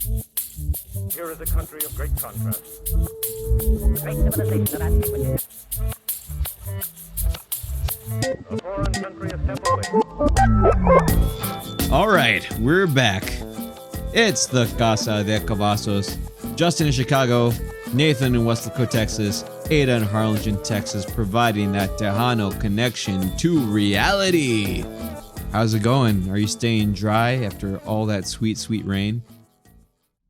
Here is a country of great contrast. Great civilization of antiquity. A foreign country a step away. All right, we're back. It's the Casa de Cavazos. Justin in Chicago, Nathan in Westlaco, Texas, Ada in Harlingen, Texas, providing that Tejano connection to reality. How's it going? Are you staying dry after all that sweet, sweet rain?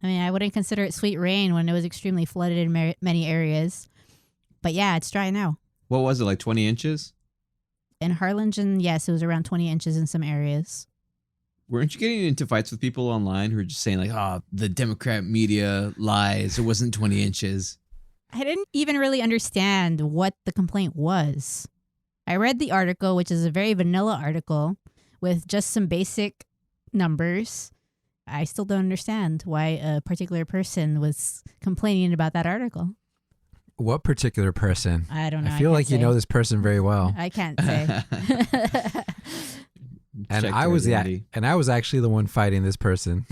I mean, I wouldn't consider it sweet rain when it was extremely flooded in many areas. But yeah, it's dry now. What was it, like 20 inches? In Harlingen, yes, it was around 20 inches in some areas. Weren't you getting into fights with people online who were just saying like, oh, the Democrat media lies, it wasn't 20 inches? I didn't even really understand what the complaint was. I read the article, which is a very vanilla article with just some basic numbers. I still don't understand why a particular person was complaining about that article. What particular person? I don't know. I feel like you know this person very well. I can't say. And Check I was their the identity. and I was actually the one fighting this person.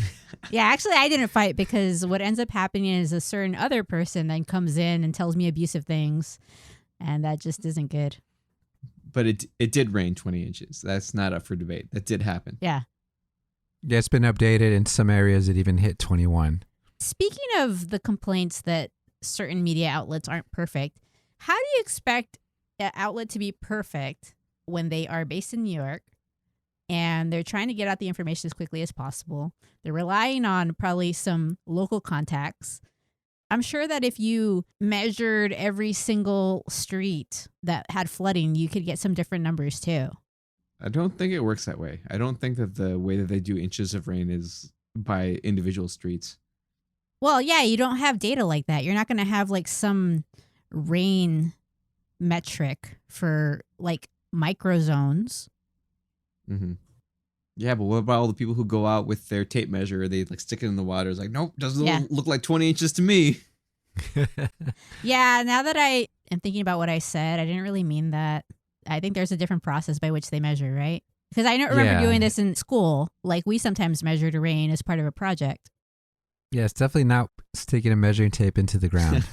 Yeah, actually, I didn't fight because what ends up happening is a certain other person then comes in and tells me abusive things, and that just isn't good. But it did rain 20 inches. That's not up for debate. That did happen. Yeah. Yeah, it's been updated. In some areas, it even hit 21. Speaking of the complaints that certain media outlets aren't perfect, how do you expect an outlet to be perfect when they are based in New York and they're trying to get out the information as quickly as possible? They're relying on probably some local contacts. I'm sure that if you measured every single street that had flooding, you could get some different numbers too. I don't think it works that way. I don't think that the way that they do inches of rain is by individual streets. Well, yeah, you don't have data like that. You're not going to have like some rain metric for like microzones. Mm-hmm. Yeah, but what about all the people who go out with their tape measure? They like stick it in the water. It's like, nope, doesn't Yeah. look like 20 inches to me. Yeah, now that I am thinking about what I said, I didn't really mean that. I think there's a different process by which they measure, right? Because I don't remember Yeah. doing this in school. Like we sometimes measured rain as part of a project. Yeah, it's definitely not sticking a measuring tape into the ground.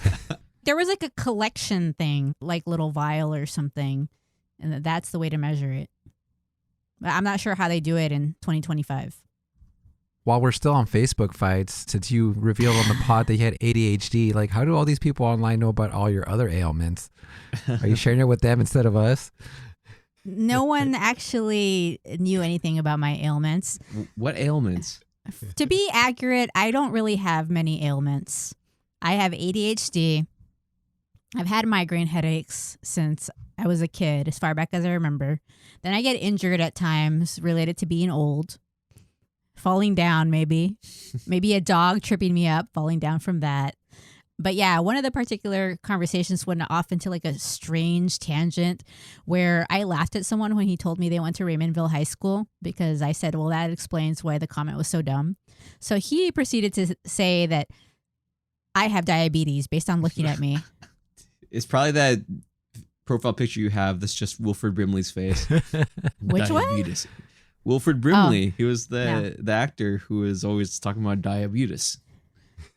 There was like a collection thing, like little vial or something, and that's the way to measure it. But I'm not sure how they do it in 2025. While we're still on Facebook fights, since you revealed on the pod that you had ADHD, like how do all these people online know about all your other ailments? Are you sharing it with them instead of us? No one actually knew anything about my ailments. What ailments? To be accurate, I don't really have many ailments. I have ADHD. I've had migraine headaches since I was a kid, as far back as I remember. Then I get injured at times related to being old. Falling down, maybe. Maybe a dog tripping me up, falling down from that. But yeah, one of the particular conversations went off into like a strange tangent where I laughed at someone when he told me they went to Raymondville High School because I said, well, that explains why the comment was so dumb. So he proceeded to say that I have diabetes based on looking at me. It's probably that profile picture you have that's just Wilford Brimley's face. Which one? Diabetes. Wilford Brimley. He was No. the actor who was always talking about diabetes.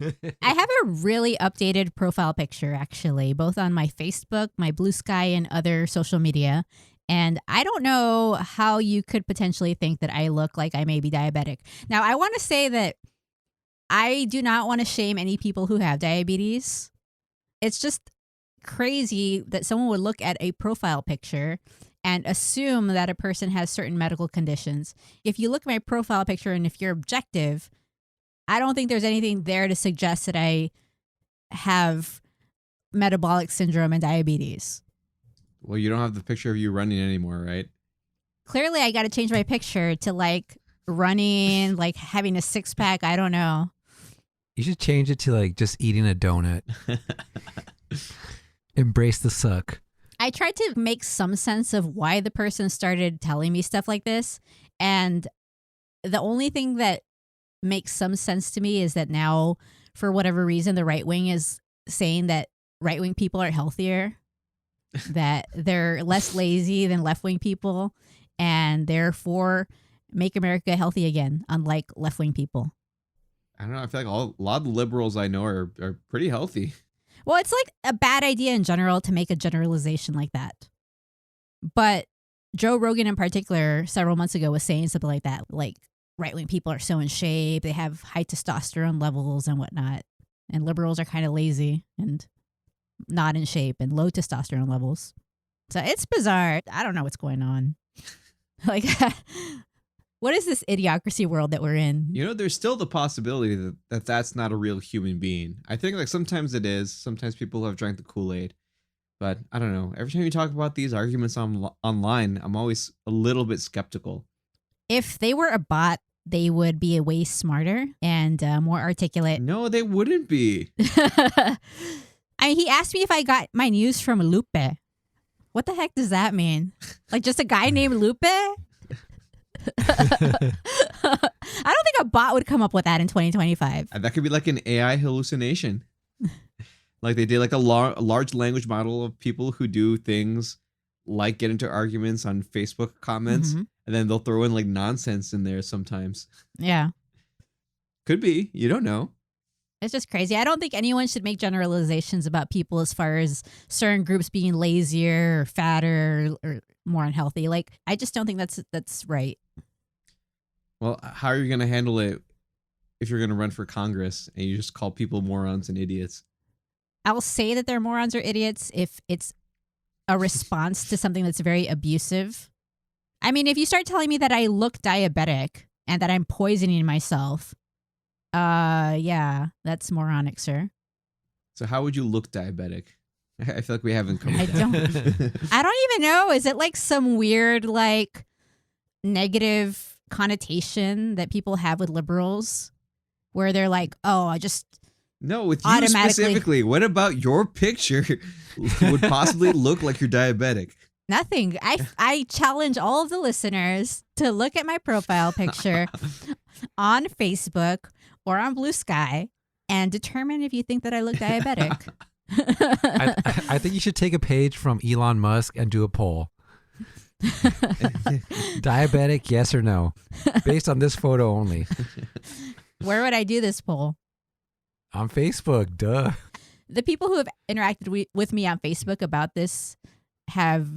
I have a really updated profile picture, actually, both on my Facebook, my Blue Sky, and other social media. And I don't know how you could potentially think that I look like I may be diabetic. Now, I want to say that I do not want to shame any people who have diabetes. It's just crazy that someone would look at a profile picture and assume that a person has certain medical conditions. If you look at my profile picture and if you're objective, I don't think there's anything there to suggest that I have metabolic syndrome and diabetes. Well, you don't have the picture of you running anymore, right? Clearly, I got to change my picture to like running, like having a six pack. I don't know. You should change it to like just eating a donut. Embrace the suck. I tried to make some sense of why the person started telling me stuff like this. And the only thing that makes some sense to me is that now, for whatever reason, the right wing is saying that right wing people are healthier, that they're less lazy than left wing people, and therefore make America healthy again, unlike left wing people. I don't know. I feel like a lot of the liberals I know are pretty healthy. Well, it's like a bad idea in general to make a generalization like that. But Joe Rogan in particular, several months ago, was saying something like that. Like, right-wing people are so in shape. They have high testosterone levels and whatnot. And liberals are kind of lazy and not in shape and low testosterone levels. So it's bizarre. I don't know what's going on. Like, what is this idiocracy world that we're in? You know, there's still the possibility that that's not a real human being. I think like sometimes it is. Sometimes people have drank the Kool-Aid. But I don't know. Every time you talk about these arguments online, I'm always a little bit skeptical. If they were a bot, they would be way smarter and more articulate. No, they wouldn't be. I mean, he asked me if I got my news from Lupe. What the heck does that mean? Like just a guy named Lupe? I don't think a bot would come up with that in 2025. That could be like an AI hallucination. Like they did like a large language model of people who do things like get into arguments on Facebook comments, Mhm. and then they'll throw in like nonsense in there sometimes. Yeah. Could be. You don't know. It's just crazy. I don't think anyone should make generalizations about people as far as certain groups being lazier or fatter or more unhealthy. Like, I just don't think that's right. Well, how are you going to handle it if you're going to run for Congress and you just call people morons and idiots? I'll say that they're morons or idiots if it's a response to something that's very abusive. I mean, if you start telling me that I look diabetic and that I'm poisoning myself, yeah, that's moronic, sir. So how would you look diabetic? I feel like we haven't covered I that. I don't even know. Is it like some weird, like, negative connotation that people have with liberals where they're like, oh, I just No, with you automatically- specifically. What about your picture would possibly look like you're diabetic? nothing. I challenge all of the listeners to look at my profile picture on Facebook or on Blue Sky and determine if you think that I look diabetic. I think you should take a page from Elon Musk and do a poll. Diabetic, yes or no? Based on this photo only. Where would I do this poll? On Facebook, duh. The people who have interacted with me on Facebook about this have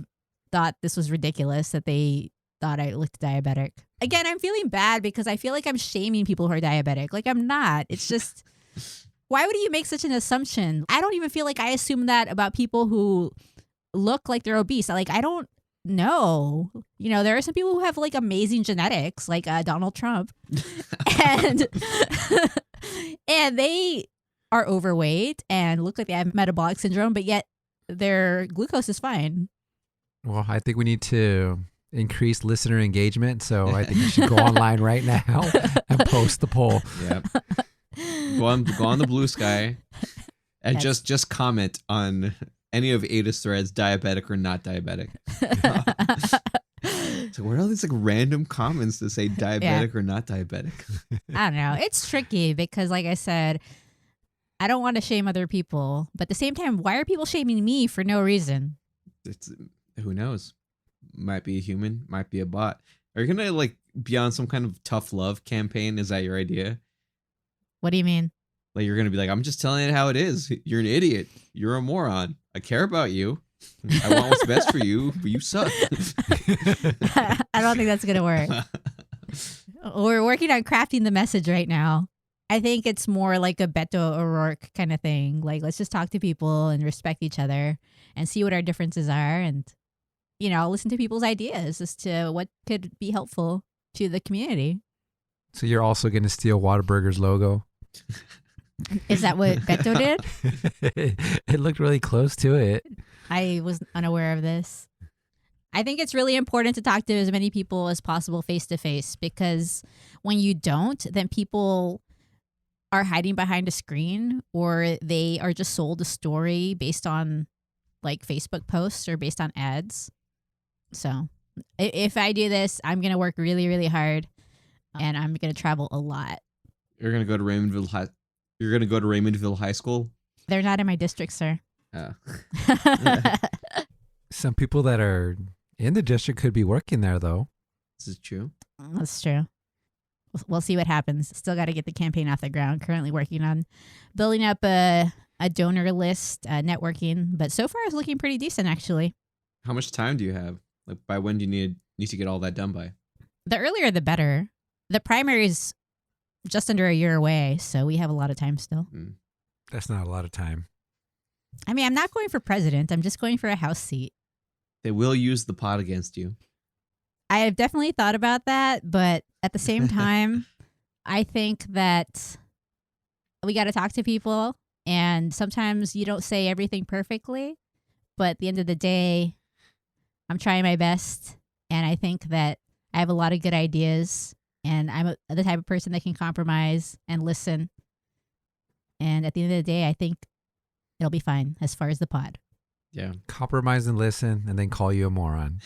thought this was ridiculous, that they thought I looked diabetic. Again, I'm feeling bad because I feel like I'm shaming people who are diabetic. Like, I'm not. It's just, why would you make such an assumption? I don't even feel like I assume that about people who look like they're obese. Like, I don't know. You know, there are some people who have like amazing genetics, like Donald Trump. and and they are overweight and look like they have metabolic syndrome, but yet their glucose is fine. Well, I think we need to increase listener engagement, so I think you should go online right now and post the poll. Yep. Go on the Blue Sky and Yes. just comment on any of Ada's threads, diabetic or not diabetic. So what are all these like random comments that say diabetic or not diabetic? I don't know. It's tricky because, like I said, I don't want to shame other people, but at the same time, why are people shaming me for no reason? It's who knows? Might be a human, might be a bot. Are you gonna like be on some kind of tough love campaign? Is that your idea? What do you mean? Like you're gonna be like, I'm just telling it how it is. You're an idiot. You're a moron. I care about you. I want what's best for you, but you suck. I don't think that's going to work. We're working on crafting the message right now. I think it's more like a Beto O'Rourke kind of thing. Like, let's just talk to people and respect each other and see what our differences are and, you know, listen to people's ideas as to what could be helpful to the community. So you're also going to steal Whataburger's logo? Is that what Beto did? It looked really close to it. I was unaware of this. I think it's really important to talk to as many people as possible face to face, because when you don't, then people are hiding behind a screen, or they are just sold a story based on like Facebook posts or based on ads. So if I do this, I'm going to work really, really hard, and I'm going to travel a lot. You're gonna go to Raymondville High. You're gonna go to Raymondville High School. They're not in my district, sir. Some people that are in the district could be working there, though. This is true. That's true. we'll see what happens. Still got to get the campaign off the ground. Currently working on building up a donor list, networking, but so far it's looking pretty decent actually. How much time do you have? Like, by when do you need to get all that done by? The earlier the better. The primary is just under a year away, so we have a lot of time still. That's not a lot of time. I mean, I'm not going for president. I'm just going for a House seat. They will use the pot against you. I have definitely thought about that, but at the same time, I think that we got to talk to people, and sometimes you don't say everything perfectly, but at the end of the day, I'm trying my best, and I think that I have a lot of good ideas, and I'm the type of person that can compromise and listen. And at the end of the day, I think it'll be fine as far as the pod. Yeah. Compromise and listen, and then call you a moron.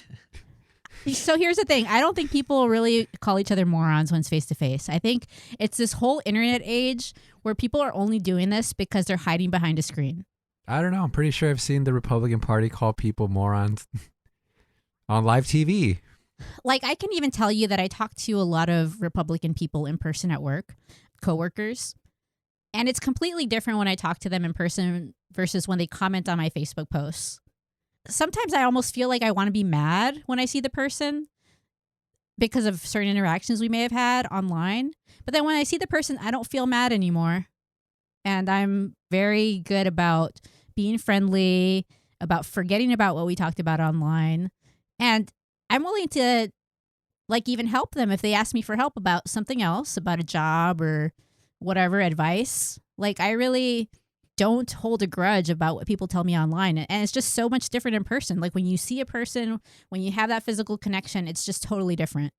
So here's the thing. I don't think people really call each other morons when it's face to face. I think it's this whole internet age where people are only doing this because they're hiding behind a screen. I don't know. I'm pretty sure I've seen the Republican Party call people morons on live TV. Like, I can even tell you that I talk to a lot of Republican people in person at work, coworkers, and it's completely different when I talk to them in person versus when they comment on my Facebook posts. Sometimes I almost feel like I want to be mad when I see the person because of certain interactions we may have had online. But then when I see the person, I don't feel mad anymore. And I'm very good about being friendly, about forgetting about what we talked about online. And I'm willing to like even help them if they ask me for help about something else, about a job or whatever, advice. Like, I really don't hold a grudge about what people tell me online. And it's just so much different in person. Like, when you see a person, when you have that physical connection, it's just totally different.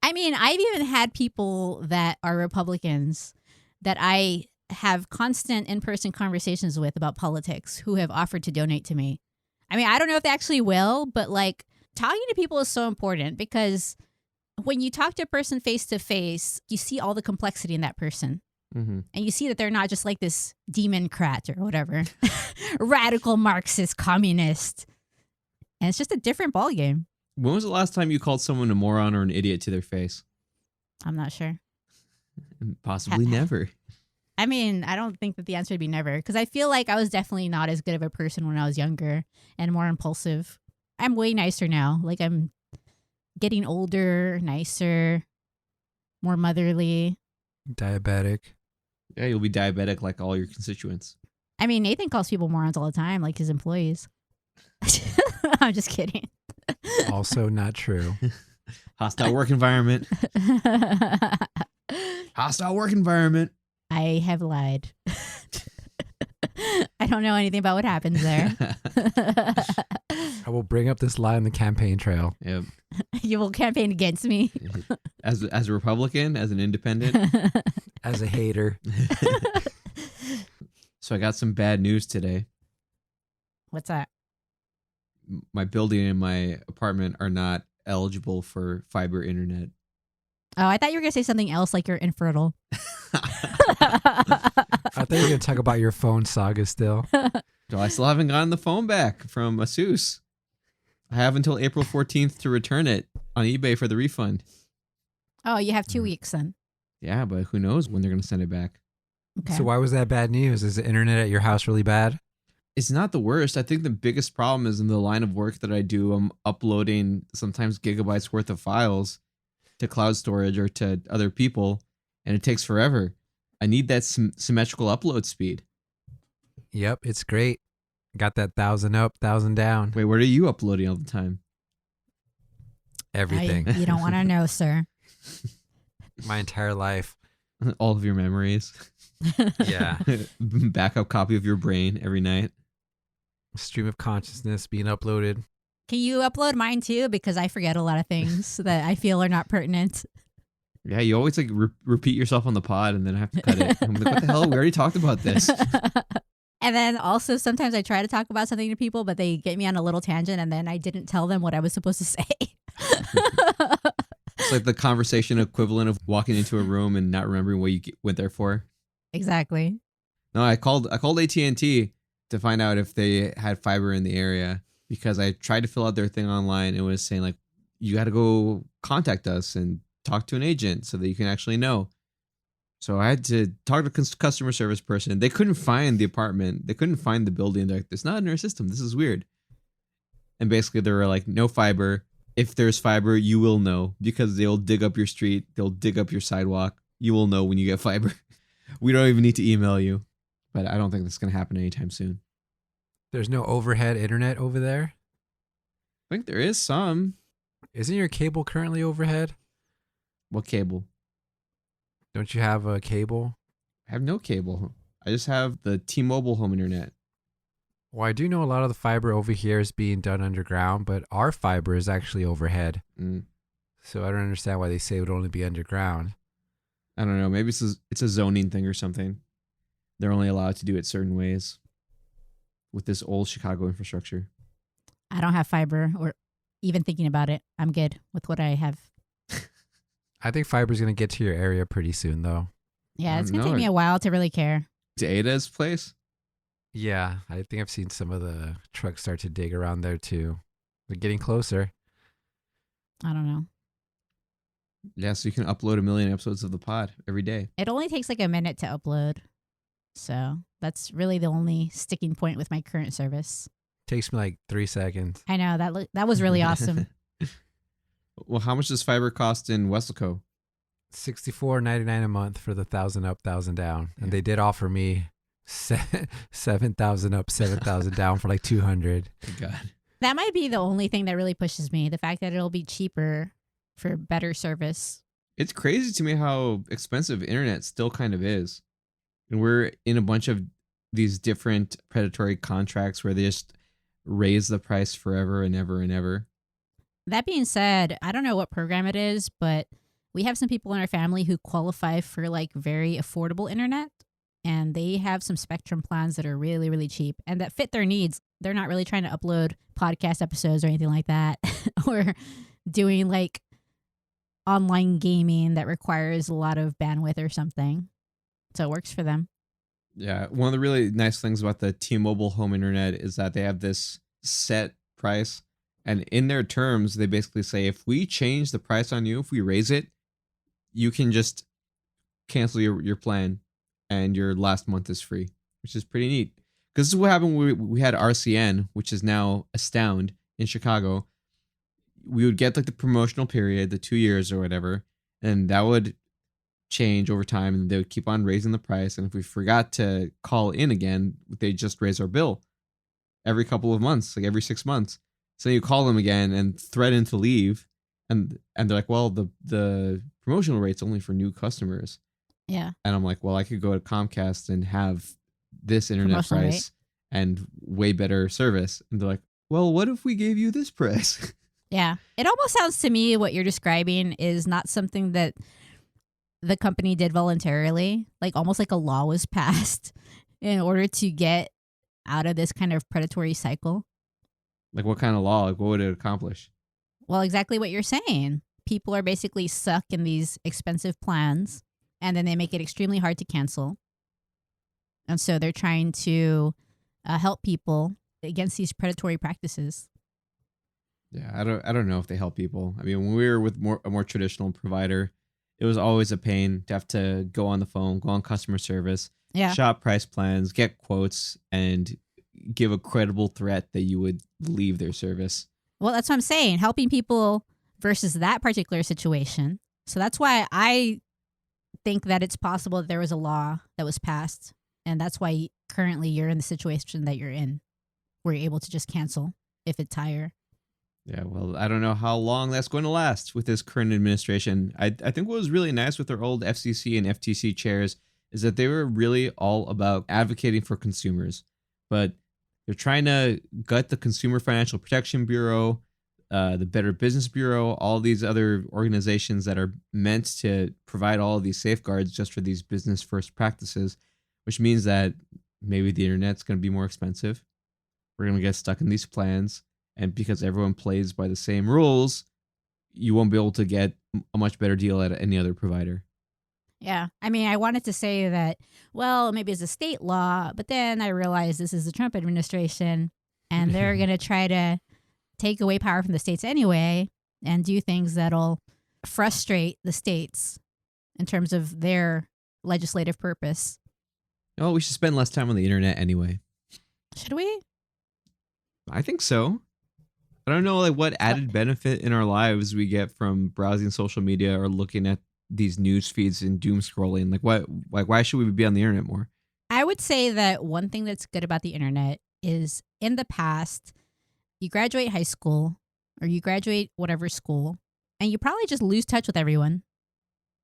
I mean, I've even had people that are Republicans that I have constant in-person conversations with about politics who have offered to donate to me. I mean, I don't know if they actually will, but like, talking to people is so important because when you talk to a person face to face, you see all the complexity in that person. Mm-hmm. And you see that they're not just like this democrat or whatever, radical Marxist, communist. And it's just a different ballgame. When was the last time you called someone a moron or an idiot to their face? I'm not sure. Possibly never. I mean, I don't think that the answer would be never, because I feel like I was definitely not as good of a person when I was younger and more impulsive. I'm way nicer now. Like, I'm getting older, nicer, more motherly. Diabetic. Yeah, you'll be diabetic like all your constituents. I mean, Nathan calls people morons all the time, like his employees. I'm just kidding. Also not true. Hostile work environment. Hostile work environment. I have lied. I don't know anything about what happens there. I will bring up this lie on the campaign trail. Yep. You will campaign against me. As a Republican, as an independent. As a hater. So I got some bad news today. What's that? My building and my apartment are not eligible for fiber internet. Oh, I thought you were going to say something else, like you're infertile. I thought you were going to talk about your phone saga still. So I still haven't gotten the phone back from Asus. I have until April 14th to return it on eBay for the refund. Oh, you have 2 weeks then. Yeah, but who knows when they're going to send it back. Okay. So why was that bad news? Is the internet at your house really bad? It's not the worst. I think the biggest problem is in the line of work that I do. I'm uploading sometimes gigabytes worth of files to cloud storage or to other people, and it takes forever. I need that symmetrical upload speed. Yep, it's great. Got that 1,000 up, 1,000 down. Wait, what are you uploading all the time? Everything. You don't want to know, sir. My entire life. All of your memories. Yeah. Backup copy of your brain every night. Stream of consciousness being uploaded. Can you upload mine too? Because I forget a lot of things that I feel are not pertinent. Yeah, you always like repeat yourself on the pod and then I have to cut it. I'm like, what the hell? We already talked about this. And then also sometimes I try to talk about something to people, but they get me on a little tangent and then I didn't tell them what I was supposed to say. It's like the conversation equivalent of walking into a room and not remembering what you went there for. Exactly. No, I called AT&T to find out if they had fiber in the area because I tried to fill out their thing online and it was saying like, you got to go contact us and talk to an agent so that you can actually know. So I had to talk to customer service person. They couldn't find the apartment. They couldn't find the building. They're like, it's not in our system. This is weird. And basically they were like, no fiber. If there's fiber, you will know because they'll dig up your street. They'll dig up your sidewalk. You will know when you get fiber. We don't even need to email you. But I don't think that's going to happen anytime soon. There's no overhead internet over there? I think there is some. Isn't your cable currently overhead? What cable? Don't you have a cable? I have no cable. I just have the T-Mobile home internet. Well, I do know a lot of the fiber over here is being done underground, but our fiber is actually overhead. So I don't understand why they say it would only be underground. I don't know. Maybe it's a zoning thing or something. They're only allowed to do it certain ways with this old Chicago infrastructure. I don't have fiber or even thinking about it. I'm good with what I have. I think fiber is going to get to your area pretty soon, though. Yeah, it's don't going to take know. me a while to really care. To Ada's place? Yeah, I think I've seen some of the trucks start to dig around there, too. They're getting closer. I don't know. Yeah, so you can upload 1 million episodes of the pod every day. It only takes like a minute to upload. So that's really the only sticking point with my current service. Takes me like 3 seconds. I know that was really awesome. Well, how much does fiber cost in Weslaco? $64.99 a month for the 1,000 up, 1,000 down. And Yeah. they did offer me 7,000 up, 7,000 down for like 200. Good God. That might be the only thing that really pushes me. The fact that it'll be cheaper for better service. It's crazy to me how expensive internet still kind of is. And we're in a bunch of these different predatory contracts where they just raise the price forever and ever and ever. That being said, I don't know what program it is, but we have some people in our family who qualify for like very affordable internet, and they have some Spectrum plans that are really, really cheap and that fit their needs. They're not really trying to upload podcast episodes or anything like that, or doing like online gaming that requires a lot of bandwidth or something. So it works for them. Yeah, one of the really nice things about the T-Mobile home internet is that they have this set price. And in their terms, they basically say, if we change the price on you, if we raise it, you can just cancel your plan and your last month is free, which is pretty neat. Because this is what happened when we had RCN, which is now Astound in Chicago. We would get like the promotional period, the 2 years or whatever, and that would change over time and they would keep on raising the price. And if we forgot to call in again, they just raise our bill every couple of months, like every 6 months. So you call them again and threaten to leave, and they're like, well, the promotional rate's only for new customers. Yeah. And I'm like, well, I could go to Comcast and have this internet Promotional price and way better service. And they're like, well, what if we gave you this price? Yeah. It almost sounds to me what you're describing is not something that the company did voluntarily. Like almost like a law was passed in order to get out of this kind of predatory cycle. Like what kind of law? Like what would it accomplish? Well, exactly what you're saying. People are basically stuck in these expensive plans and then they make it extremely hard to cancel. And so they're trying to help people against these predatory practices. Yeah, I don't know if they help people. I mean, when we were with a more traditional provider, it was always a pain to have to go on the phone, go on customer service, Yeah. shop price plans, get quotes, and give a credible threat that you would leave their service. Well, that's what I'm saying. Helping people versus that particular situation. So that's why I think that it's possible that there was a law that was passed. And that's why currently you're in the situation that you're in, where you're able to just cancel if it's higher. Yeah, well, I don't know how long that's going to last with this current administration. I think what was really nice with their old FCC and FTC chairs is that they were really all about advocating for consumers. But they're trying to gut the Consumer Financial Protection Bureau, the Better Business Bureau, all these other organizations that are meant to provide all of these safeguards just for these business first practices, which means that maybe the internet's going to be more expensive. We're going to get stuck in these plans. And because everyone plays by the same rules, you won't be able to get a much better deal at any other provider. Yeah. I mean, I wanted to say that, well, maybe it's a state law, but then I realized this is the Trump administration and they're going to try to take away power from the states anyway and do things that'll frustrate the states in terms of their legislative purpose. Oh, we should spend less time on the internet anyway. Should we? I think so. I don't know like what added benefit in our lives we get from browsing social media or looking at these news feeds and doom scrolling. Why should we be on the internet more? I would say that one thing that's good about the internet is in the past, you graduate high school or you graduate whatever school and you probably just lose touch with everyone,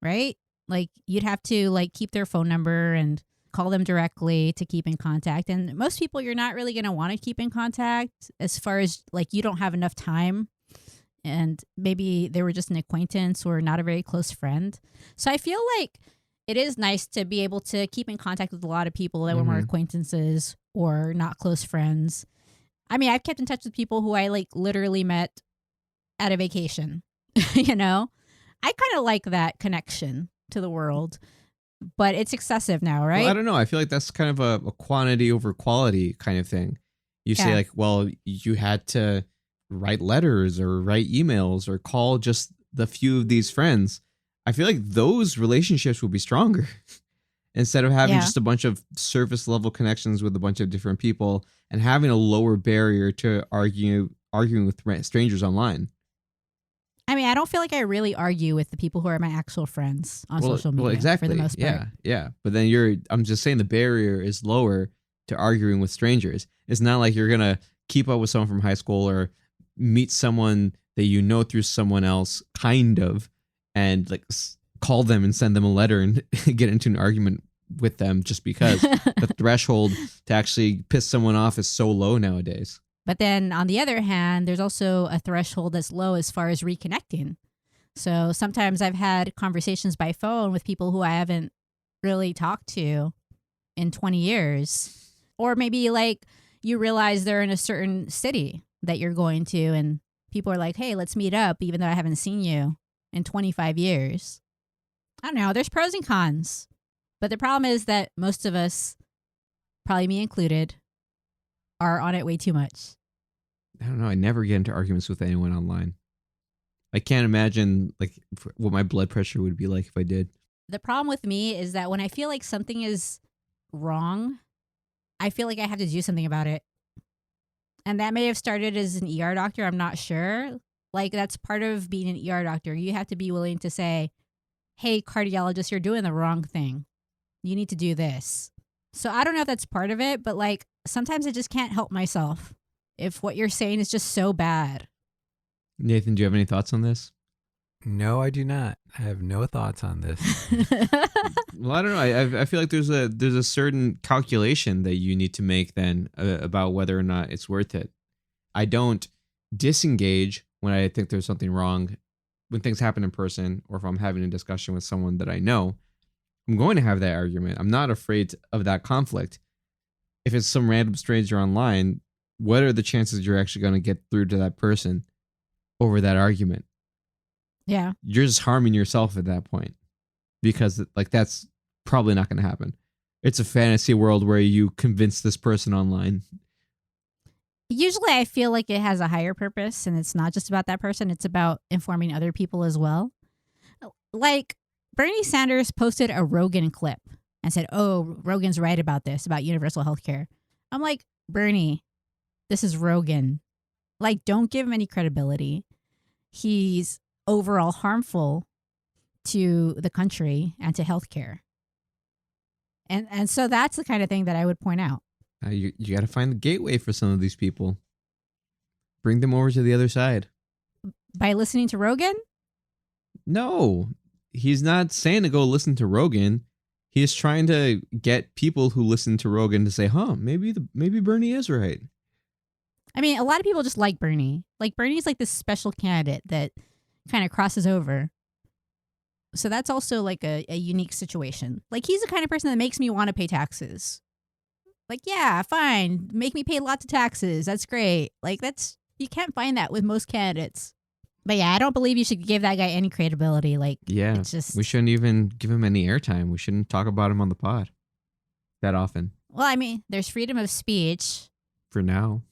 right? Like you'd have to like keep their phone number and call them directly to keep in contact. And most people you're not really going to want to keep in contact as far as like you don't have enough time and maybe they were just an acquaintance or not a very close friend. So I feel like it is nice to be able to keep in contact with a lot of people that were more acquaintances or not close friends. I mean, I've kept in touch with people who I like literally met at a vacation, you know? I kind of like that connection to the world, but it's excessive now, right? Well, I don't know. I feel like that's kind of a quantity over quality kind of thing. You say like, well, you had to write letters or write emails or call just the few of these friends. I feel like those relationships will be stronger instead of having just a bunch of surface level connections with a bunch of different people and having a lower barrier to arguing with strangers online. I mean, I don't feel like I really argue with the people who are my actual friends on social media. Well, exactly. For the most part. Yeah. But then I'm just saying the barrier is lower to arguing with strangers. It's not like you're going to keep up with someone from high school or meet someone that you know through someone else, kind of, and like call them and send them a letter and get into an argument with them just because the threshold to actually piss someone off is so low nowadays. But then on the other hand, there's also a threshold that's low as far as reconnecting. So sometimes I've had conversations by phone with people who I haven't really talked to in 20 years. Or maybe like you realize they're in a certain city that you're going to and people are like, hey, let's meet up even though I haven't seen you in 25 years. I don't know. There's pros and cons. But the problem is that most of us, probably me included, are on it way too much. I don't know. I never get into arguments with anyone online. I can't imagine like what my blood pressure would be like if I did. The problem with me is that when I feel like something is wrong, I feel like I have to do something about it. And that may have started as an ER doctor. I'm not sure. Like that's part of being an ER doctor. You have to be willing to say, hey, cardiologist, you're doing the wrong thing. You need to do this. So I don't know if that's part of it, but like sometimes I just can't help myself if what you're saying is just so bad. Nathan, do you have any thoughts on this? No, I do not. I have no thoughts on this. Well, I don't know. I feel like there's a certain calculation that you need to make then about whether or not it's worth it. I don't disengage when I think there's something wrong. When things happen in person or if I'm having a discussion with someone that I know, I'm going to have that argument. I'm not afraid of that conflict. If it's some random stranger online, what are the chances you're actually going to get through to that person over that argument? Yeah. You're just harming yourself at that point because like that's probably not going to happen. It's a fantasy world where you convince this person online. Usually I feel like it has a higher purpose and it's not just about that person. It's about informing other people as well. Like Bernie Sanders posted a Rogan clip and said, oh, Rogan's right about this, about universal health care. I'm like, Bernie, this is Rogan. Like, don't give him any credibility. He's overall harmful to the country and to healthcare. And so that's the kind of thing that I would point out. You got to find the gateway for some of these people. Bring them over to the other side. By listening to Rogan? No, he's not saying to go listen to Rogan. He's trying to get people who listen to Rogan to say, huh, maybe Bernie is right. I mean, a lot of people just like Bernie. Like Bernie's like this special candidate that kind of crosses over. So that's also like a unique situation. Like he's the kind of person that makes me want to pay taxes. Like, yeah, fine. Make me pay lots of taxes. That's great. Like you can't find that with most candidates. But yeah, I don't believe you should give that guy any credibility. Like, yeah, it's just, we shouldn't even give him any airtime. We shouldn't talk about him on the pod that often. Well, I mean, there's freedom of speech. For now.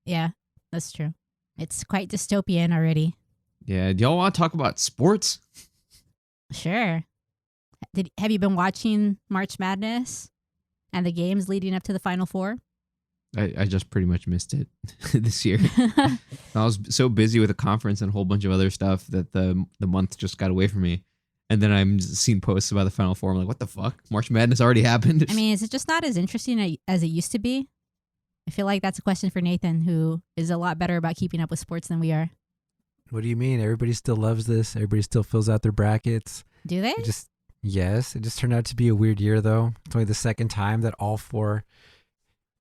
Yeah, that's true. It's quite dystopian already. Yeah. Do y'all want to talk about sports? Sure. Have you been watching March Madness and the games leading up to the Final Four? I just pretty much missed it this year. I was so busy with a conference and a whole bunch of other stuff that the month just got away from me. And then I'm seeing posts about the Final Four. I'm like, what the fuck? March Madness already happened. I mean, is it just not as interesting as it used to be? I feel like that's a question for Nathan, who is a lot better about keeping up with sports than we are. What do you mean? Everybody still loves this. Everybody still fills out their brackets. Do they? Yes. It just turned out to be a weird year, though. It's only the second time that all 4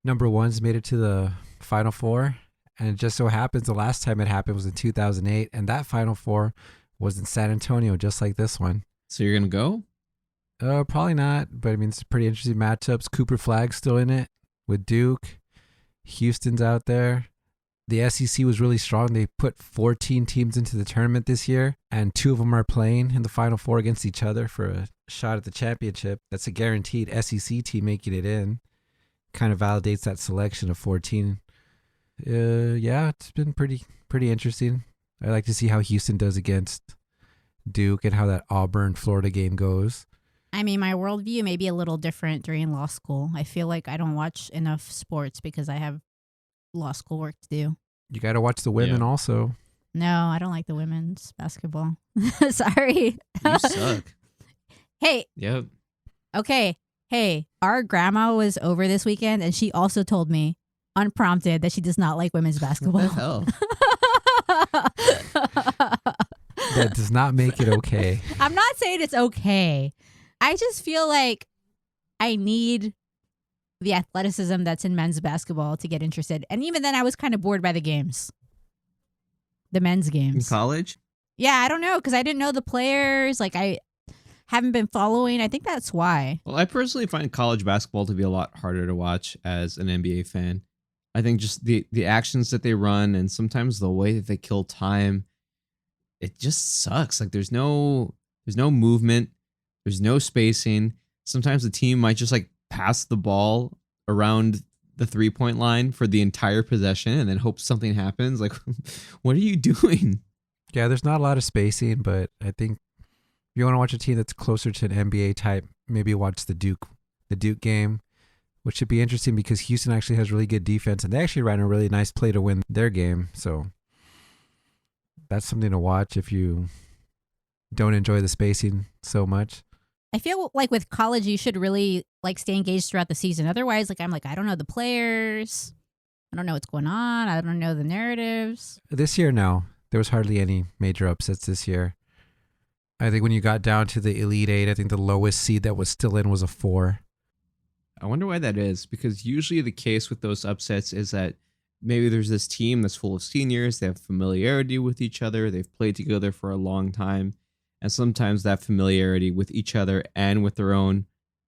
number ones made it to the Final Four. And it just so happens the last time it happened was in 2008. And that Final Four was in San Antonio, just like this one. So you're going to go? Probably not. But I mean, it's pretty interesting matchups. Cooper Flagg's still in it with Duke. Houston's out there. The SEC was really strong. They put 14 teams into the tournament this year, and 2 of them are playing in the Final Four against each other for a shot at the championship. That's a guaranteed SEC team making it in. Kind of validates that selection of 14. Yeah, it's been pretty interesting. I like to see how Houston does against Duke and how that Auburn-Florida game goes. I mean, my worldview may be a little different during law school. I feel like I don't watch enough sports because I have law school work to do. You got to watch the women also. No, I don't like the women's basketball. Sorry. You suck. Hey. Yep. Okay. Hey, our grandma was over this weekend and she also told me, unprompted, that she does not like women's basketball. What the hell? That does not make it okay. I'm not saying it's okay. I just feel like I need the athleticism that's in men's basketball to get interested. And even then, I was kind of bored by the games. The men's In games. college? Yeah, I don't know, because I didn't know the players. Like, I haven't been following. I think that's why. Well, I personally find college basketball to be a lot harder to watch as an NBA fan. I think just the actions that they run and sometimes the way that they kill time, it just sucks. Like there's no movement, there's no spacing. Sometimes the team might just like pass the ball around the 3-point line for the entire possession and then hope something happens. Like, what are you doing? Yeah, there's not a lot of spacing, but I think if you want to watch a team that's closer to an NBA type, maybe watch the Duke game, which should be interesting because Houston actually has really good defense and they actually ran a really nice play to win their game. So that's something to watch if you don't enjoy the spacing so much. I feel like with college, you should really like stay engaged throughout the season. Otherwise, like I don't know the players. I don't know what's going on. I don't know the narratives. This year, no. There was hardly any major upsets this year. I think when you got down to the Elite Eight, I think the lowest seed that was still in was a 4. I wonder why that is, because usually the case with those upsets is that maybe there's this team that's full of seniors, they have familiarity with each other, they've played together for a long time, and sometimes that familiarity with each other and with their own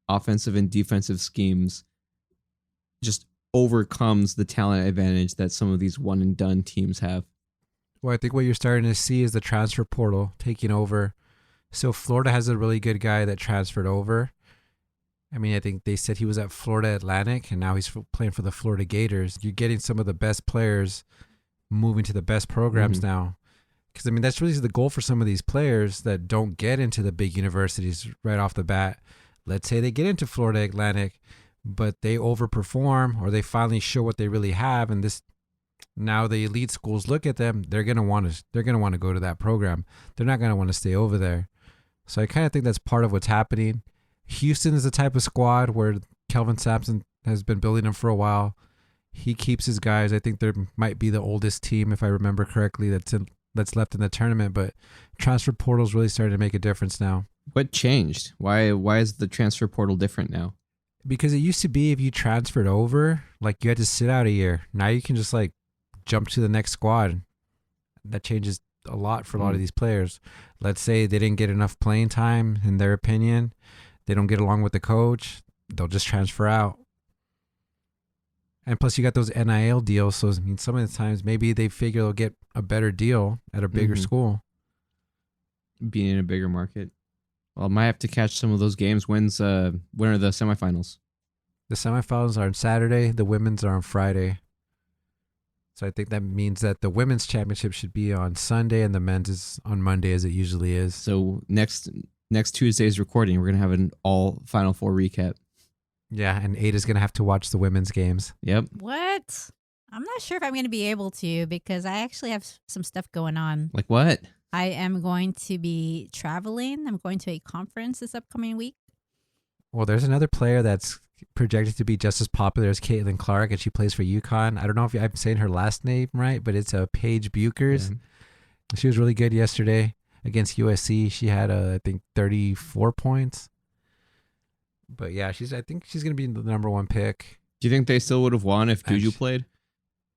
offensive and defensive schemes just overcomes the talent advantage that some of these one and done teams have. Well, I think what you're starting to see is the transfer portal taking over. So Florida has a really good guy that transferred over. I mean, I think they said he was at Florida Atlantic, and now he's playing for the Florida Gators. You're getting some of the best players moving to the best programs now. Because, I mean, that's really the goal for some of these players that don't get into the big universities right off the bat. Let's say they get into Florida Atlantic, but they overperform or they finally show what they really have, and this now the elite schools look at them. They're gonna want to go to that program. They're not gonna want to stay over there. So I kind of think that's part of what's happening. Houston is the type of squad where Kelvin Sampson has been building them for a while. He keeps his guys. I think they might be the oldest team, if I remember correctly, that's left in the tournament. But transfer portal's really starting to make a difference now. What changed? Why is the transfer portal different now? Because it used to be if you transferred over, like you had to sit out a year. Now you can just like jump to the next squad. That changes a lot for a lot of these players. Let's say they didn't get enough playing time, in their opinion. They don't get along with the coach. They'll just transfer out. And plus you got those NIL deals. So I mean, some of the times maybe they figure they'll get a better deal at a bigger school. Being in a bigger market. Well, I might have to catch some of those games. When are the semifinals? The semifinals are on Saturday. The women's are on Friday. So I think that means that the women's championship should be on Sunday and the men's is on Monday as it usually is. So next Tuesday's recording, we're gonna have an all Final Four recap. Yeah, and Ada's going to have to watch the women's games. Yep. What? I'm not sure if I'm going to be able to because I actually have some stuff going on. Like what? I am going to be traveling. I'm going to a conference this upcoming week. Well, there's another player that's projected to be just as popular as Caitlin Clark, and she plays for UConn. I don't know if I'm saying her last name right, but it's Paige Buchers. Yeah. She was really good yesterday against USC. She had, I think, 34 points. But yeah, I think she's going to be the number one pick. Do you think they still would have won if Juju Actually- played?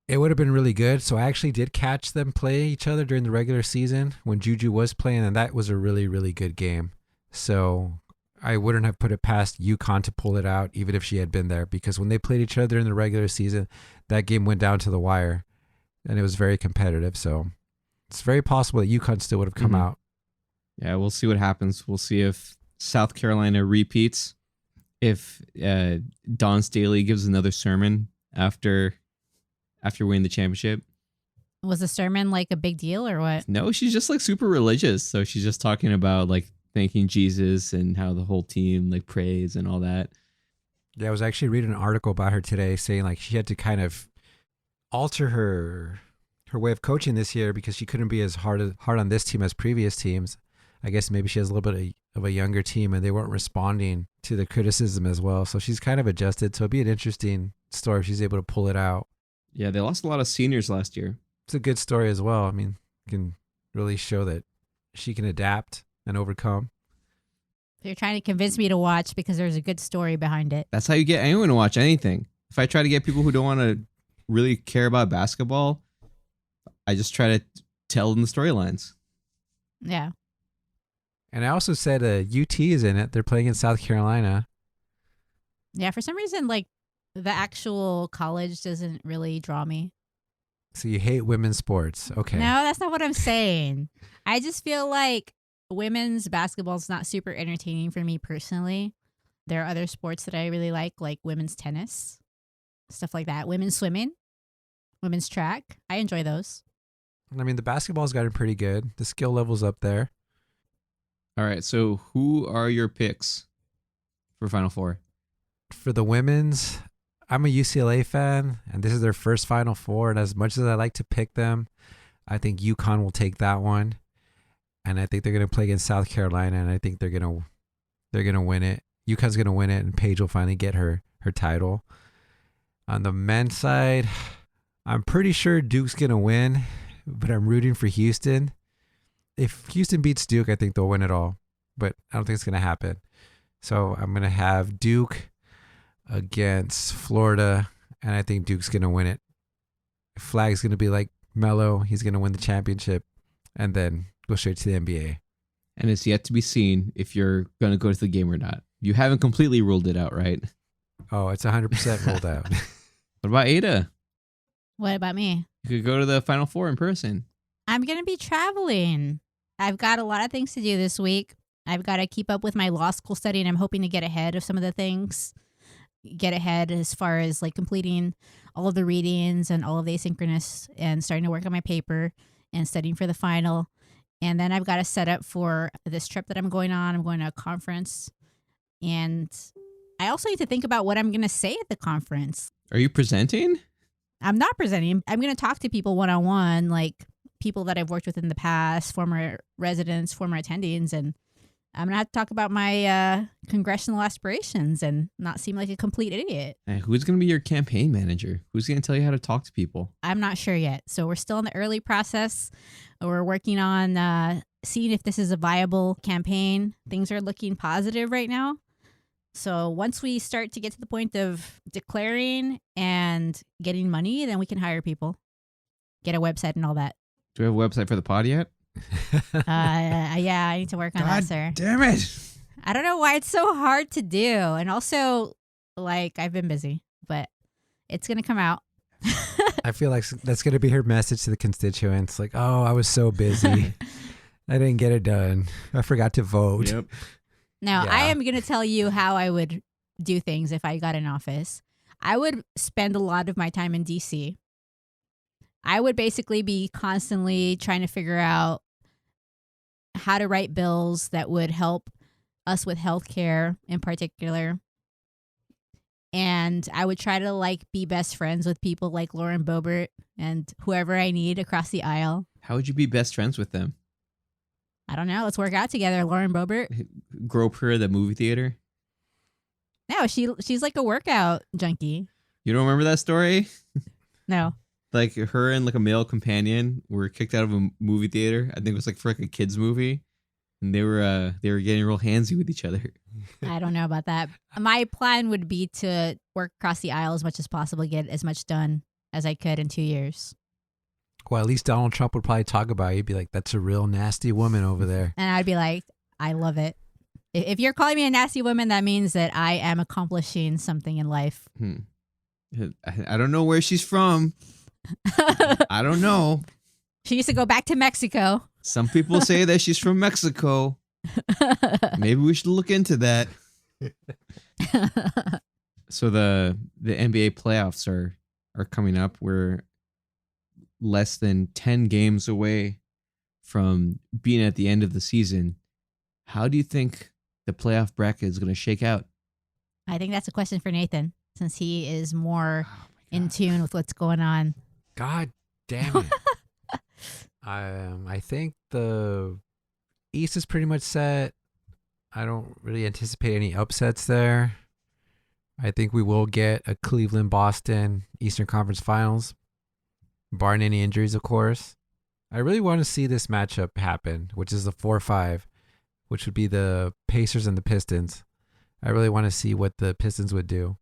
It would have been really good. So I actually did catch them play each other during the regular season when Juju was playing, and that was a really, really good game. So I wouldn't have put it past UConn to pull it out, even if she had been there, because when they played each other in the regular season, that game went down to the wire, and it was very competitive. So it's very possible that UConn still would have come Mhm. out. Yeah, we'll see what happens. We'll see if South Carolina repeats, if Dawn Staley gives another sermon after winning the championship. Was the sermon like a big deal or what? No, she's just like super religious. So she's just talking about like thanking Jesus and how the whole team like prays and all that. Yeah, I was actually reading an article about her today saying like she had to kind of alter her way of coaching this year because she couldn't be as hard on this team as previous teams. I guess maybe she has a little bit of a younger team and they weren't responding to the criticism as well. So she's kind of adjusted. So it'd be an interesting story if she's able to pull it out. Yeah, they lost a lot of seniors last year. It's a good story as well. I mean, can really show that she can adapt and overcome. You're trying to convince me to watch because there's a good story behind it. That's how you get anyone to watch anything. If I try to get people who don't want to really care about basketball, I just try to tell them the storylines. Yeah. And I also said UT is in it. They're playing in South Carolina. Yeah, for some reason, like, the actual college doesn't really draw me. So you hate women's sports. Okay. No, that's not what I'm saying. I just feel like women's basketball is not super entertaining for me personally. There are other sports that I really like women's tennis, stuff like that. Women's swimming, women's track. I enjoy those. I mean, the basketball's gotten pretty good. The skill level's up there. All right, so who are your picks for Final Four? For the women's, I'm a UCLA fan, and this is their first Final Four. And as much as I like to pick them, I think UConn will take that one. And I think they're going to play against South Carolina, and I think they're going to win it. UConn's going to win it, and Paige will finally get her title. On the men's side, I'm pretty sure Duke's going to win, but I'm rooting for Houston. If Houston beats Duke, I think they'll win it all, but I don't think it's going to happen. So I'm going to have Duke against Florida, and I think Duke's going to win it. Flag's going to be like Melo. He's going to win the championship and then go straight to the NBA. And it's yet to be seen if you're going to go to the game or not. You haven't completely ruled it out, right? Oh, it's 100% rolled out. What about Ada? What about me? You could go to the Final Four in person. I'm going to be traveling. I've got a lot of things to do this week. I've got to keep up with my law school study, and I'm hoping to get ahead of some of the things. Get ahead as far as like completing all of the readings and all of the asynchronous and starting to work on my paper and studying for the final. And then I've got to set up for this trip that I'm going on. I'm going to a conference. And I also need to think about what I'm going to say at the conference. Are you presenting? I'm not presenting. I'm going to talk to people one-on-one, like people that I've worked with in the past, former residents, former attendings, and I'm going to have to talk about my congressional aspirations and not seem like a complete idiot. And who's going to be your campaign manager? Who's going to tell you how to talk to people? I'm not sure yet. So we're still in the early process. We're working on seeing if this is a viable campaign. Things are looking positive right now. So once we start to get to the point of declaring and getting money, then we can hire people, get a website and all that. Do we have a website for the pod yet? Yeah, I need to work on that, sir. Damn it. I don't know why it's so hard to do. And also, like, I've been busy, but it's going to come out. I feel like that's going to be her message to the constituents. Like, oh, I was so busy. I didn't get it done. I forgot to vote. Yep. Now, Yeah. I am going to tell you how I would do things if I got in office. I would spend a lot of my time in D.C. I would basically be constantly trying to figure out how to write bills that would help us with healthcare in particular. And I would try to like be best friends with people like Lauren Boebert and whoever I need across the aisle. How would you be best friends with them? I don't know. Let's work out together, Lauren Boebert. Grope her at the movie theater? No, she's like a workout junkie. You don't remember that story? No. Like her and like a male companion were kicked out of a movie theater. I think it was like for like a kids movie, and they were getting real handsy with each other. I don't know about that. My plan would be to work across the aisle as much as possible, get as much done as I could in 2 years. Well, at least Donald Trump would probably talk about it. He'd be like, "That's a real nasty woman over there." And I'd be like, I love it. If you're calling me a nasty woman, that means that I am accomplishing something in life. I don't know where she's from. I don't know. She used to go back to Mexico. Some people say that she's from Mexico. Maybe we should look into that. So the NBA playoffs are coming up. We're less than 10 games away from being at the end of the season. How do you think the playoff bracket is going to shake out? I think that's a question for Nathan, since he is more in tune with what's going on. God damn it. I think the East is pretty much set. I don't really anticipate any upsets there. I think we will get a Cleveland-Boston Eastern Conference Finals, barring any injuries, of course. I really want to see this matchup happen, which is the 4-5, which would be the Pacers and the Pistons. I really want to see what the Pistons would do.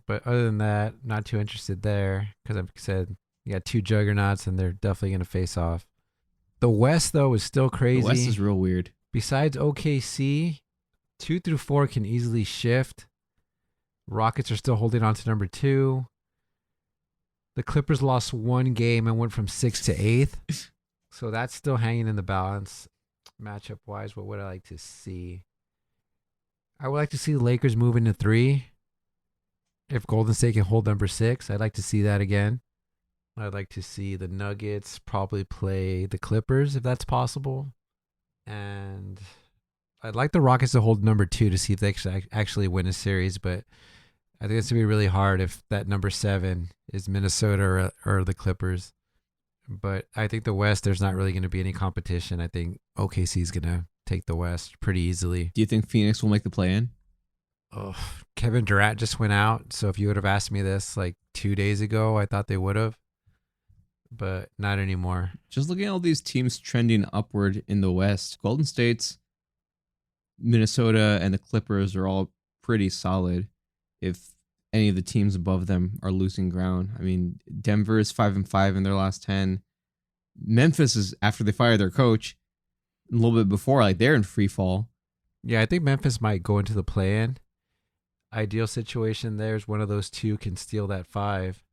But other than that, not too interested there because I've said you got two juggernauts and they're definitely going to face off. The West, though, is still crazy. The West is real weird. Besides OKC, 2 through 4 can easily shift. Rockets are still holding on to number 2. The Clippers lost 1 game and went from 6th to 8th. So that's still hanging in the balance. Matchup-wise, what would I like to see? I would like to see the Lakers move into 3. If Golden State can hold number 6, I'd like to see that again. I'd like to see the Nuggets probably play the Clippers if that's possible. And I'd like the Rockets to hold number 2 to see if they actually win a series. But I think it's going to be really hard if that number 7 is Minnesota or the Clippers. But I think the West, there's not really going to be any competition. I think OKC is going to take the West pretty easily. Do you think Phoenix will make the play-in? Oh, Kevin Durant just went out. So if you would have asked me this like 2 days ago, I thought they would have. But not anymore. Just looking at all these teams trending upward in the West, Golden State's, Minnesota, and the Clippers are all pretty solid. If any of the teams above them are losing ground, I mean, Denver is 5-5 in their last 10. Memphis is, after they fired their coach, a little bit before, like they're in free fall. Yeah, I think Memphis might go into the play-in. Ideal situation there is one of those two can steal that 5.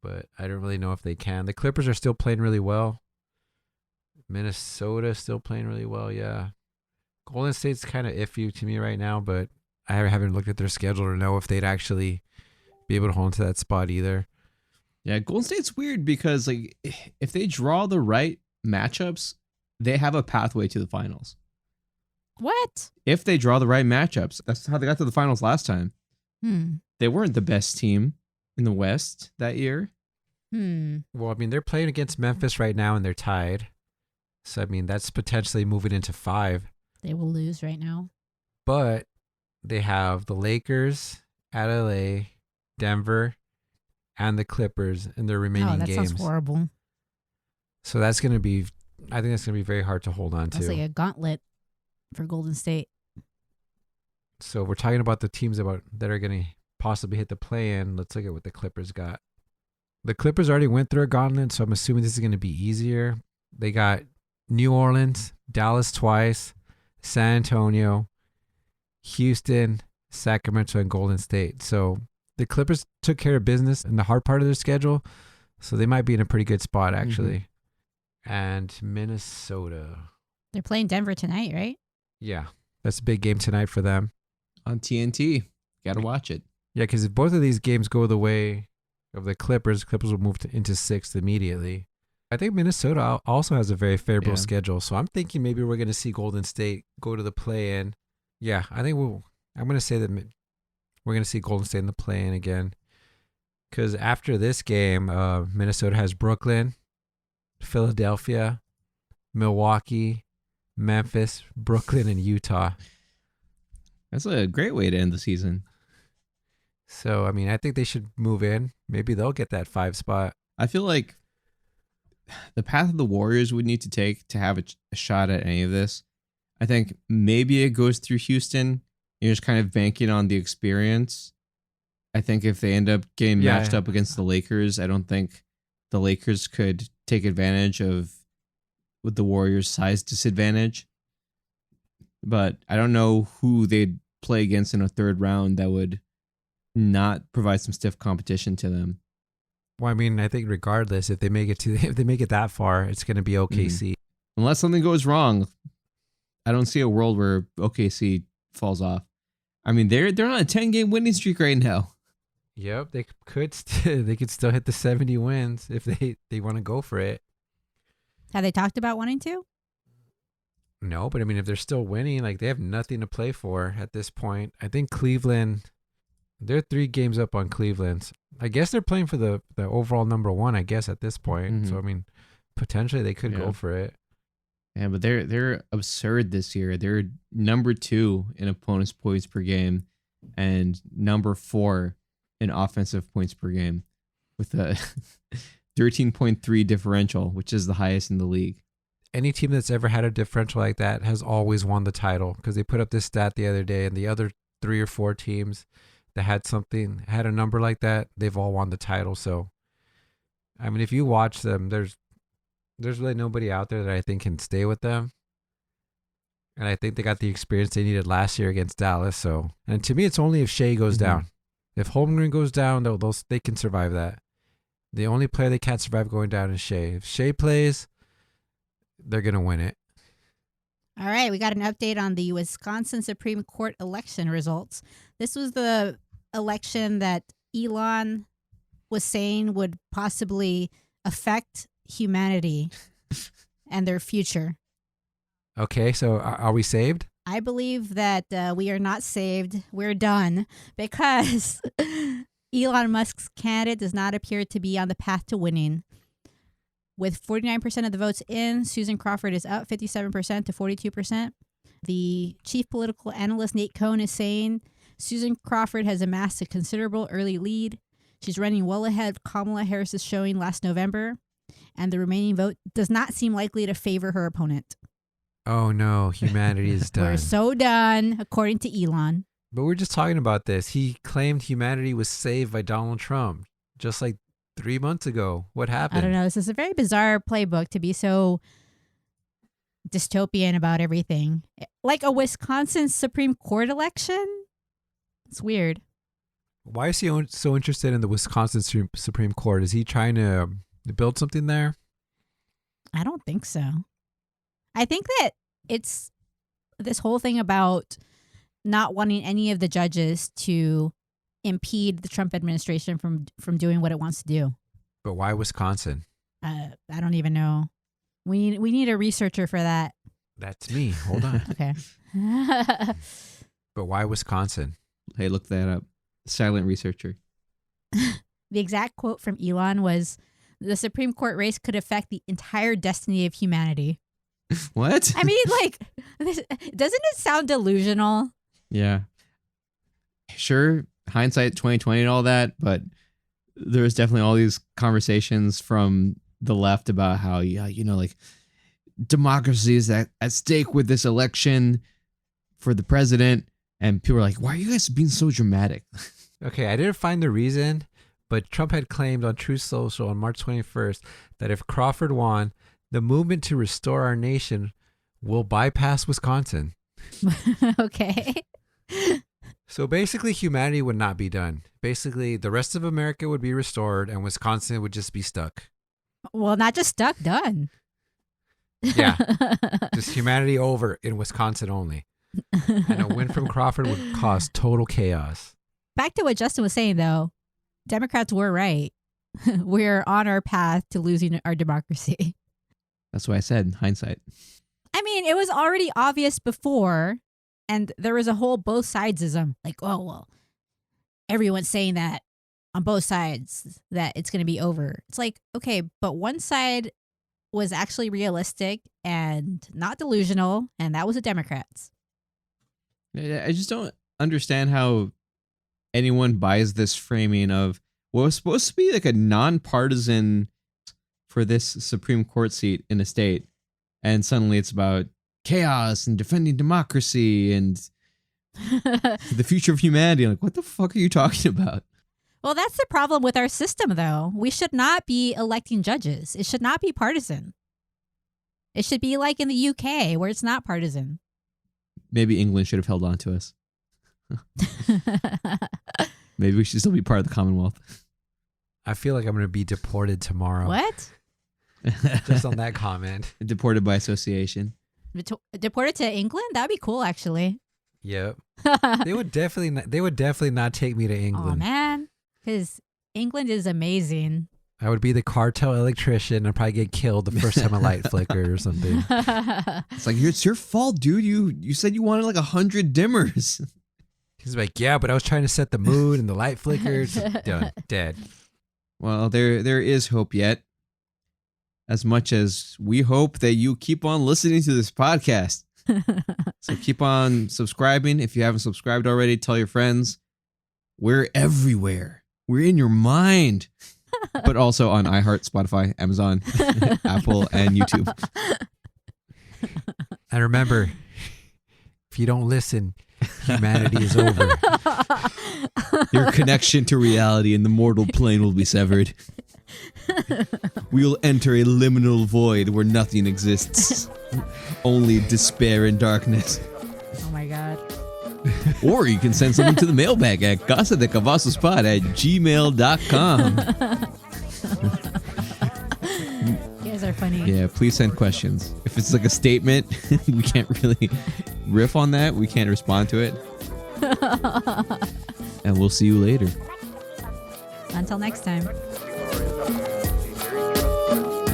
But I don't really know if they can. The Clippers are still playing really well. Minnesota still playing really well, yeah. Golden State's kind of iffy to me right now, but I haven't looked at their schedule to know if they'd actually be able to hold into that spot either. Yeah, Golden State's weird because like if they draw the right matchups, they have a pathway to the finals. What? If they draw the right matchups. That's how they got to the finals last time. They weren't the best team in the West that year. Well, I mean, they're playing against Memphis right now and they're tied. So, I mean, that's potentially moving into 5. They will lose right now. But they have the Lakers at LA, Denver, and the Clippers in their remaining that games. sounds horrible. So that's going to be, I think that's going to be very hard to hold on to. That's like a gauntlet for Golden State. So we're talking about the teams that are going to possibly hit the play-in. Let's look at what the Clippers got. The Clippers already went through a gauntlet, so I'm assuming this is going to be easier. They got New Orleans, Dallas twice, San Antonio, Houston, Sacramento, and Golden State. So the Clippers took care of business in the hard part of their schedule, so they might be in a pretty good spot, actually. And Minnesota. They're playing Denver tonight, right? Yeah, that's a big game tonight for them. On TNT. Gotta watch it. Yeah, because if both of these games go the way of the Clippers. Clippers will move into sixth immediately. I think Minnesota also has a very favorable schedule, so I'm thinking maybe we're going to see Golden State go to the play-in. Yeah, I think I'm going to say that we're going to see Golden State in the play-in again, because after this game, Minnesota has Brooklyn, Philadelphia, Milwaukee, Memphis, Brooklyn, and Utah. That's a great way to end the season. So, I mean, I think they should move in. Maybe they'll get that 5 spot. I feel like the path of the Warriors would need to take to have a shot at any of this. I think maybe it goes through Houston. You're just kind of banking on the experience. I think if they end up getting matched up against the Lakers, I don't think the Lakers could take advantage of with the Warriors' size disadvantage. But I don't know who they'd play against in a third round that would not provide some stiff competition to them. Well, I mean, I think regardless, if they make it that far, it's going to be OKC. Unless something goes wrong, I don't see a world where OKC falls off. I mean, they're on a 10-game winning streak right now. Yep, they could still hit the 70 wins if they want to go for it. Have they talked about wanting to? No, but I mean, if they're still winning, like they have nothing to play for at this point. I think Cleveland, they're 3 games up on Cleveland. I guess they're playing for the overall number 1, I guess, at this point. Mm-hmm. So, I mean, potentially they could go for it. Yeah, but they're absurd this year. They're number 2 in opponents' points per game and number 4 in offensive points per game with a 13.3 differential, which is the highest in the league. Any team that's ever had a differential like that has always won the title, because they put up this stat the other day, and the other 3 or 4 teams that had a number like that, they've all won the title. So, I mean, if you watch them, there's really nobody out there that I think can stay with them. And I think they got the experience they needed last year against Dallas. So, and to me, it's only if Shea goes down. If Holmgren goes down, they can survive that. The only player they can't survive going down is Shea. If Shea plays, they're going to win it. All right, we got an update on the Wisconsin Supreme Court election results. This was the election that Elon was saying would possibly affect humanity and their future. Okay, so are we saved? I believe that we are not saved. We're done because Elon Musk's candidate does not appear to be on the path to winning. With 49% of the votes in, Susan Crawford is up 57% to 42%. The chief political analyst, Nate Cohn, is saying Susan Crawford has amassed a considerable early lead. She's running well ahead of Kamala Harris's showing last November, and the remaining vote does not seem likely to favor her opponent. Oh no, humanity is done. We're so done, according to Elon. But we're just talking about this. He claimed humanity was saved by Donald Trump just like 3 months ago. What happened? I don't know. This is a very bizarre playbook to be so dystopian about everything. Like a Wisconsin Supreme Court election? It's weird. Why is he so interested in the Wisconsin Supreme Court? Is he trying to build something there? I don't think so. I think that it's this whole thing about not wanting any of the judges to impede the Trump administration from doing what it wants to do. But why Wisconsin? I don't even know. We need a researcher for that. That's me. Hold on. Okay. But why Wisconsin? Hey, look that up. Silent researcher. The exact quote from Elon was, "The Supreme Court race could affect the entire destiny of humanity." What? I mean, like, doesn't it sound delusional? Yeah. Sure, hindsight 2020 and all that, but there's definitely all these conversations from the left about how, like democracy is at stake with this election for the president. And people are like, why are you guys being so dramatic? Okay, I didn't find the reason, but Trump had claimed on Truth Social on March 21st that if Crawford won, the movement to restore our nation will bypass Wisconsin. Okay. So basically, humanity would not be done. Basically, the rest of America would be restored and Wisconsin would just be stuck. Well, not just stuck, done. Yeah. Just humanity over in Wisconsin only. And a win from Crawford would cause total chaos. Back to what Justin was saying, though. Democrats were right. we're on our path to losing our democracy. That's why I said hindsight. I mean, it was already obvious before, and there was a whole both sidesism. Like, oh, well, everyone's saying that on both sides that it's going to be over. It's like, okay, but one side was actually realistic and not delusional, and that was the Democrats. I just don't understand how anyone buys this framing of what was supposed to be like a nonpartisan for this Supreme Court seat in a state, and suddenly it's about chaos and defending democracy and the future of humanity. Like, what the fuck are you talking about? Well, that's the problem with our system, though. We should not be electing judges. It should not be partisan. It should be like in the UK, where it's not partisan. Maybe England should have held on to us. Maybe we should still be part of the Commonwealth. I feel like I'm gonna be deported tomorrow. What? Just on that comment. Deported by association. Deported to England? That'd be cool, actually. Yep. They would definitely not take me to Oh, England. man. Because England is amazing. I would be the cartel electrician and probably get killed the first time a light flickered or something. It's like, it's your fault, dude. You said you wanted like 100 dimmers. He's like, yeah, but I was trying to set the mood and the light flickered. Done. Dead. Well, there is hope yet. As much as we hope that you keep on listening to this podcast. So keep on subscribing. If you haven't subscribed already, tell your friends. We're everywhere. We're in your mind. But also on iHeart, Spotify, Amazon, Apple, and YouTube. And remember, if you don't listen, humanity is over. Your connection to reality in the mortal plane will be severed. We'll enter a liminal void where nothing exists. Only despair and darkness. Oh, my God. Or you can send something to the mailbag at casadecavasospod@gmail.com. You guys are funny. Yeah, please send questions. If it's like a statement, we can't really riff on that. We can't respond to it. And we'll see you later. Until next time. Glorious